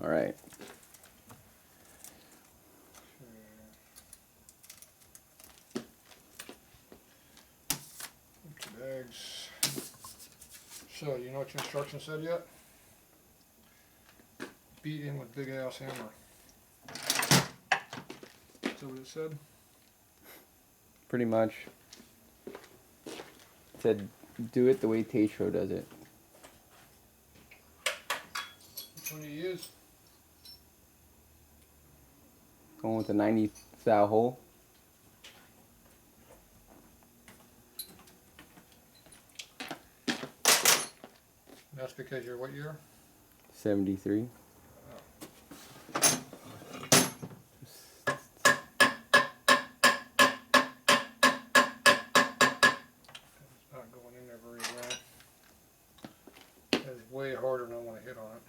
All right. Empty bags. So, you know what your instructions said yet? Beat in with big ass hammer. Is that what it said? Pretty much. It said, do it the way Tatro does it. Which one do you use? Going with the 90 thou hole. That's because you're what year? 73. Not going in there very well. It's way harder than I want to hit on it.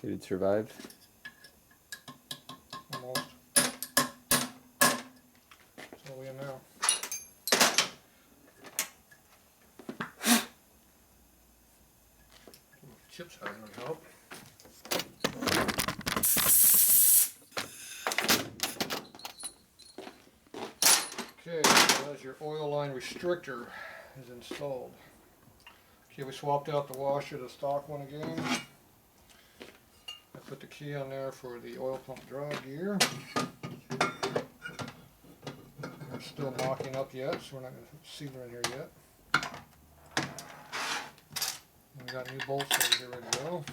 Did it survive? Almost. So we in now. Chips out would help. Okay, so as your oil line restrictor is installed. Okay, we swapped out the washer, the stock one again. I put the key on there for the oil pump draw gear. We're still mocking up yet, so we're not going to seal in here yet. And we got new bolts over here ready to go.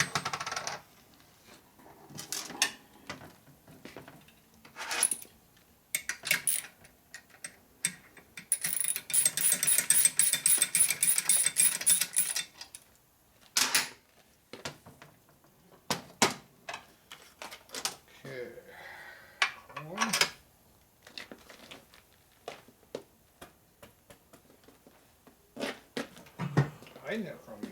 Okay. One. Hiding that from me.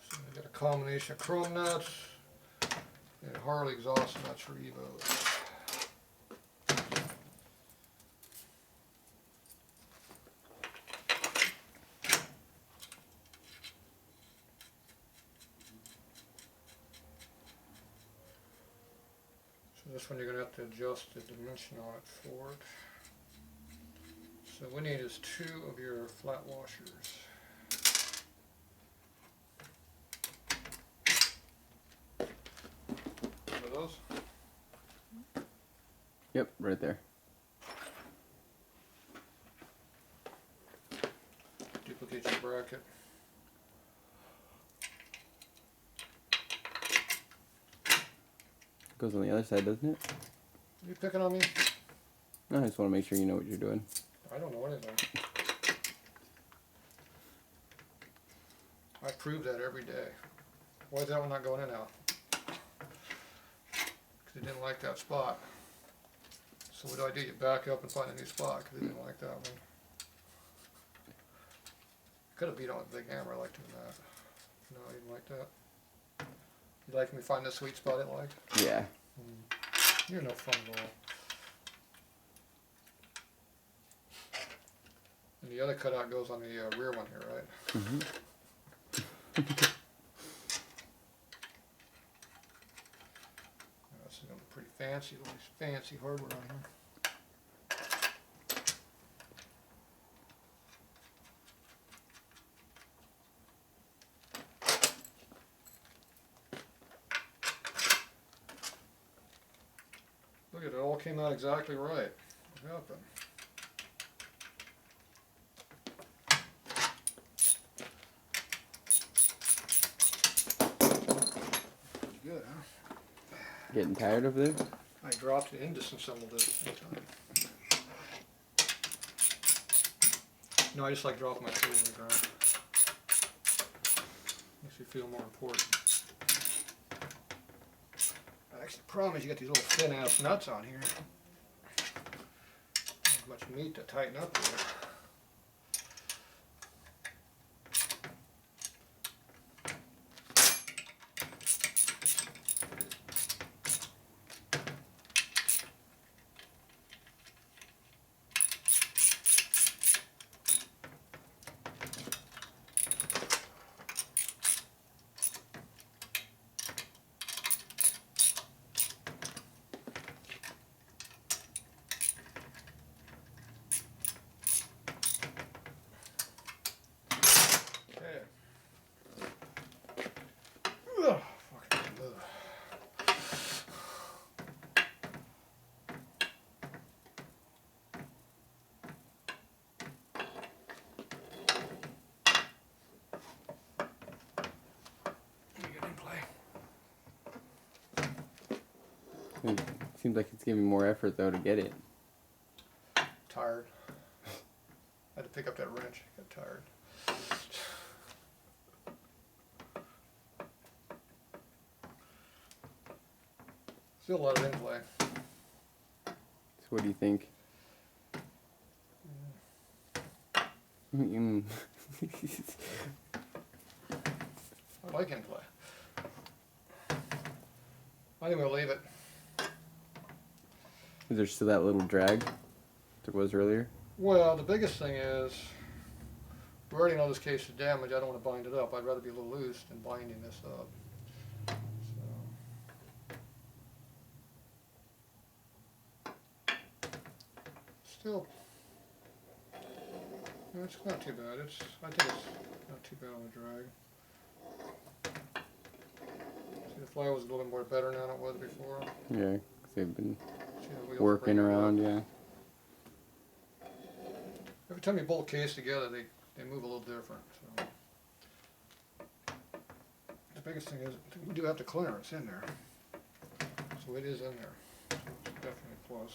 So I got a combination of chrome nuts and Harley exhaust nuts for Evos. So this one you're going to have to adjust the dimension on it for it. So what we need is 2 of your flat washers. One of those? Yep, right there. Duplicate your bracket. Goes on the other side, doesn't it? Are you picking on me? No, I just want to make sure you know what you're doing. I don't know anything. I prove that every day. Why is that one not going in now? Because it didn't like that spot. So what do? You back up and find a new spot because it didn't like that one. Could have beat on with a big hammer. I like doing that. No, I didn't like that. You like me find the sweet spot it liked? Yeah. You're no fun at all. And the other cutout goes on the rear one here, right? Mm-hmm. This is going to be pretty fancy. All these fancy hardware on here. Look at it, all came out exactly right. What happened? Good, huh? Getting tired of this? I dropped it into some of this at the same time. No, I just like dropping my tools on the ground. Makes me feel more important. Actually, the problem is you got these little thin ass nuts on here. Not much meat to tighten up with. Ugh, fucking ugh. Let me get in play. It seems like it's giving more effort though to get it. Tired. I had to pick up that wrench. I got tired. Still a lot of in-play. So what do you think? Mm. I like in-play. I think we'll leave it. Is there still that little drag there was earlier? Well, the biggest thing is, we already know this case is damaged. I don't want to bind it up. I'd rather be a little loose than binding this up. Still, no, it's not too bad. I think it's not too bad on the drag. See, the fly was a little more better now than it was before. Yeah, 'cause they've been See, the wheels working bring it around, up. yeah. Every time you bolt case together, they move a little different. So. The biggest thing is, we do have the clearance in there. So it is in there. So it's definitely a plus.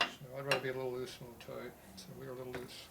So I'd rather be a little loose than a little tight. So we are a little loose.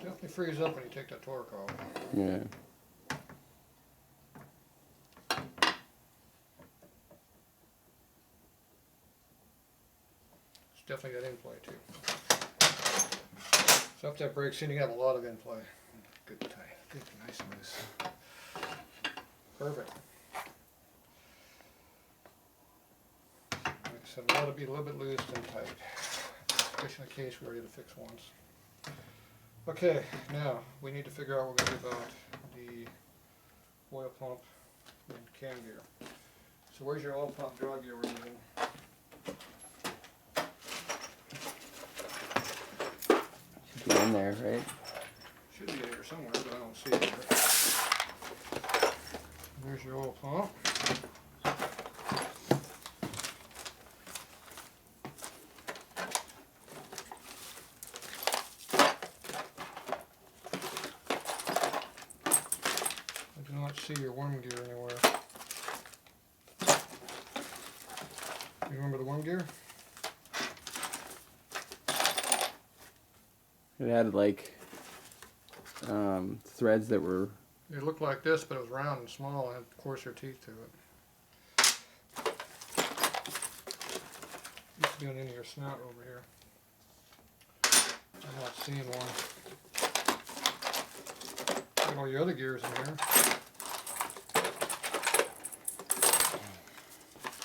Definitely frees up when you take that torque off. Yeah. It's definitely got in-play too. So if that breaks in, you have a lot of in-play. Good tight, good, nice and loose. Perfect. Like I said, it ought to be a little bit loose and tight. Especially in the case we already had to fix once. Okay, now we need to figure out what we're going to do about the oil pump and cam gear. So where's your oil pump draw gear we're using? Should be in there, right? Should be in here somewhere, but I don't see it here. There's your oil pump. I do not see your worm gear anywhere. You remember the worm gear? It had like threads that were. It looked like this, but it was round and small and had coarser teeth to it. Used to be on the end of your snout over here. I'm not seeing one. Got all your other gears in here.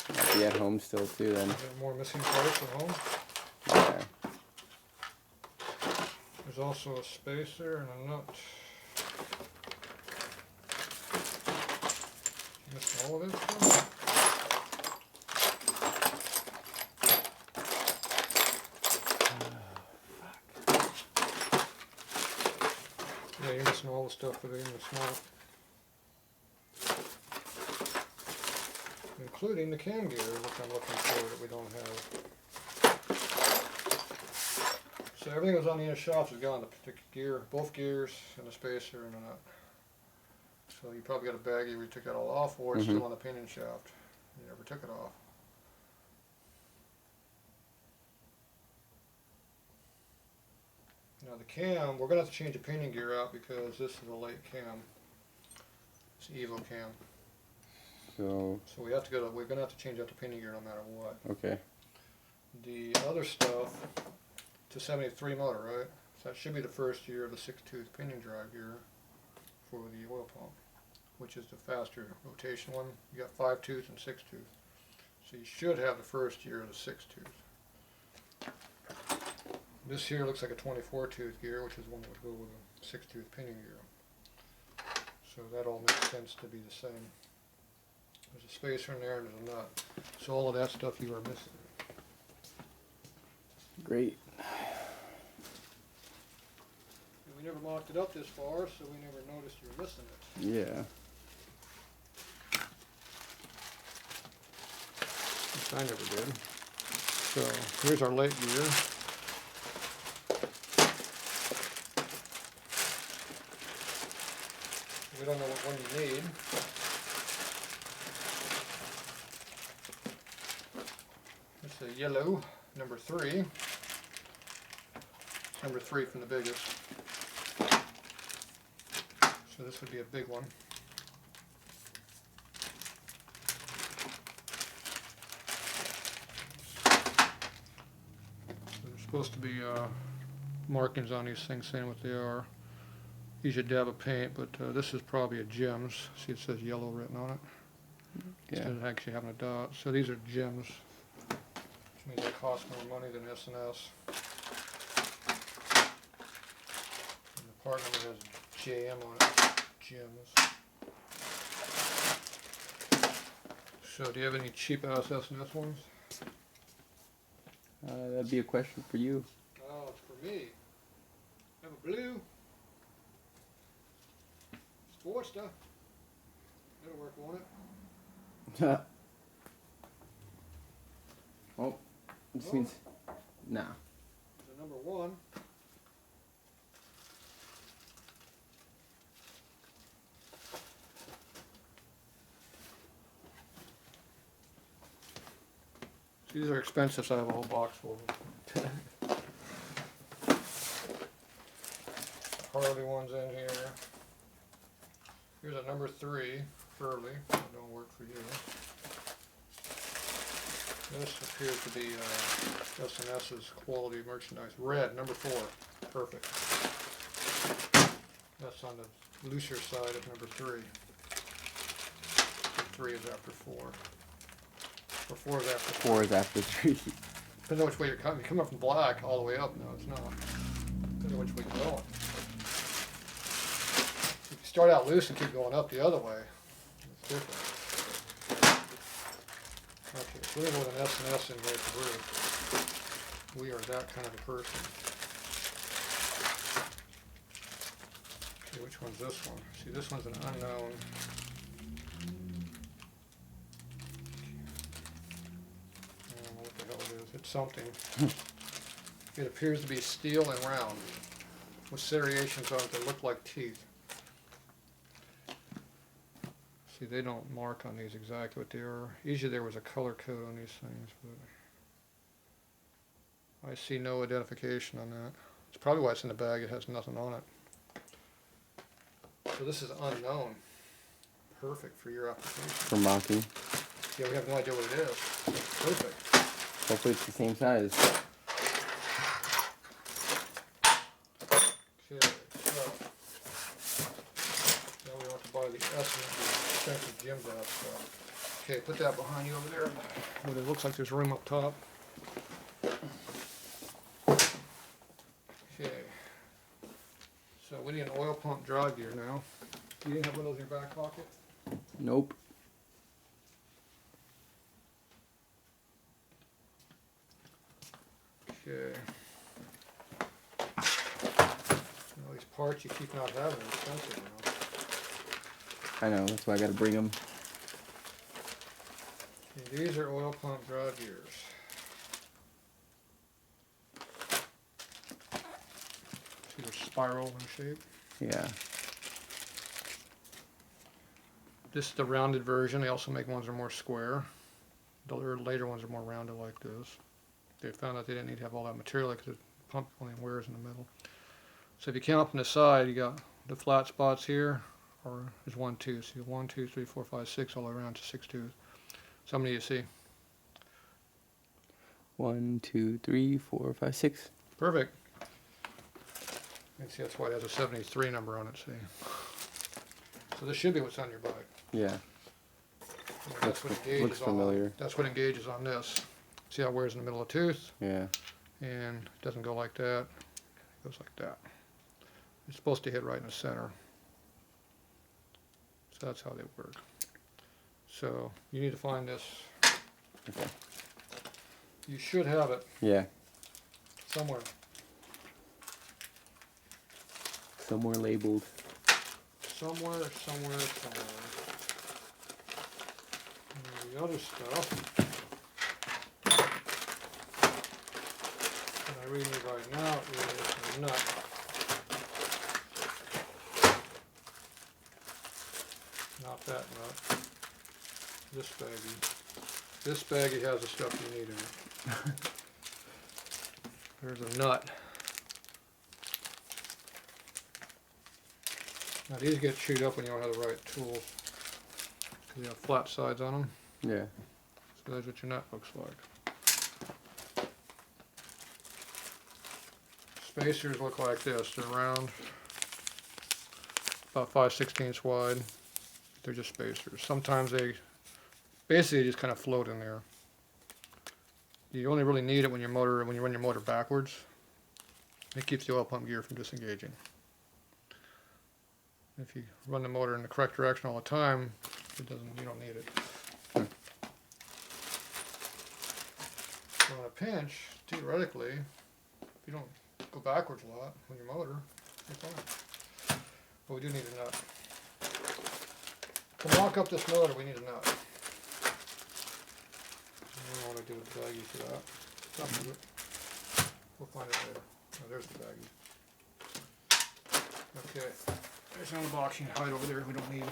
Might be at home still too then. Is there more missing parts at home? Yeah. There's also a spacer and a nut. Missed all of it. Yeah, you're missing all the stuff within the smoke. Including the cam gear, which I'm looking for that we don't have. So everything that was on the inner shafts is gone. The gear, both gears, and the spacer and the nut. So you probably got a baggie where you took that all off, or it's still on the pinion shaft. You never took it off. Now the cam, we're going to have to change the pinion gear out because this is a late cam. It's Evo cam. So we have to go to, we're going to have to change out the pinion gear no matter what. okay. The other stuff, it's a 73 motor, right? So that should be the first year of the 6-tooth pinion drive gear for the oil pump, which is the faster rotation one. You got 5-tooth and 6-tooth. So you should have the first year of the 6-tooth. This here looks like a 24-tooth gear, which is one that would go with a 6-tooth pinion gear. So that all makes sense to be the same. There's a spacer in there and there's a nut. So all of that stuff you are missing. Great. And we never mocked it up this far, so we never noticed you were missing it. Yeah. Which I never did. So here's our late gear. We don't know what one you need. It's a yellow, number 3. It's number 3 from the biggest. So this would be a big one. So there's supposed to be markings on these things saying what they are. Use a dab of paint, but this is probably a gems. See, it says yellow written on it. Yeah. Instead of actually having a dot. So these are gems, which means they cost more money than S&S. And the part number has JM on it. Gems. So do you have any cheap ass S&S ones? That'd be a question for you. Oh, it's for me. I have a blue. Sportster. That'll work, won't it? Oh, this means nah. The number 1. See, these are expensive, so I have a whole box full of them. Harley ones in here. Here's a number 3, Harley. That don't work for you. This appears to be S&S's quality merchandise. Red, number 4. Perfect. That's on the looser side of number 3. 3 is after 4. Or 4 is after 4 is after 3. Depends on which way you're coming. You come up from black all the way up. No, it's not. Depends on which way you're going. If you start out loose and keep going up the other way, it's different. Okay, so we're going to go with an S&S in here for we are that kind of a person. Okay, which one's this one? See, this one's an unknown. I don't know what the hell it is. It's something. It appears to be steel and round, with serrations on it that look like teeth. See, they don't mark on these exactly what they are. Usually there was a color code on these things, but I see no identification on that. It's probably why it's in the bag. It has nothing on it. So this is unknown. Perfect for your application. For mocking. Yeah, we have no idea what it is. Perfect. Hopefully it's the same size. Okay, so now we want to buy the expensive Jim Dab stuff. Okay, put that behind you over there. But it looks like there's room up top. Okay, So we need an oil pump drive gear now. You didn't have one of those in your back pocket? Nope. Okay. All these parts you keep not having are expensive now. I know, that's why I gotta bring them. Okay, these are oil pump drive gears. See, they're spiral in shape. Yeah. This is the rounded version. They also make ones that are more square. The later ones are more rounded like this. They found out they didn't need to have all that material because the pump only wears in the middle. So if you count from the side, you got the flat spots here, or there's 1, 2. So you have 1, 2, 3, 4, 5, 6 all the way around to 6 tooth. So how many do you see? 1, 2, 3, 4, 5, 6. Perfect. You can see that's why it has a 73 number on it, see. So this should be what's on your bike. Yeah. And that's what engages Looks familiar. That's what engages on this. See how it wears in the middle of the tooth? Yeah. And it doesn't go like that. It goes like that. It's supposed to hit right in the center. So that's how they work. So you need to find this. Okay. You should have it Yeah. somewhere. Somewhere labeled. Somewhere. And the other stuff that I really need right now is a nut. Not that nut. This baggie. This baggie has the stuff you need in it. There's a nut. Now these get chewed up when you don't have the right tools. Because they have flat sides on them. Yeah. So that's what your nut looks like. Spacers look like this. They're round, about 5/16 wide. They're just spacers. Sometimes they basically just kind of float in there. You only really need it when you run your motor backwards. It keeps the oil pump gear from disengaging. If you run the motor in the correct direction all the time, you don't need it. So in a pinch, theoretically, if you don't go backwards a lot on your motor, you're fine. But we do need a nut. To lock up this motor, we need a nut. I don't want to do a baggie for that. Stop it. We'll find it later. Oh, there's the baggie. Okay. There's another box you can hide over there if we don't need it.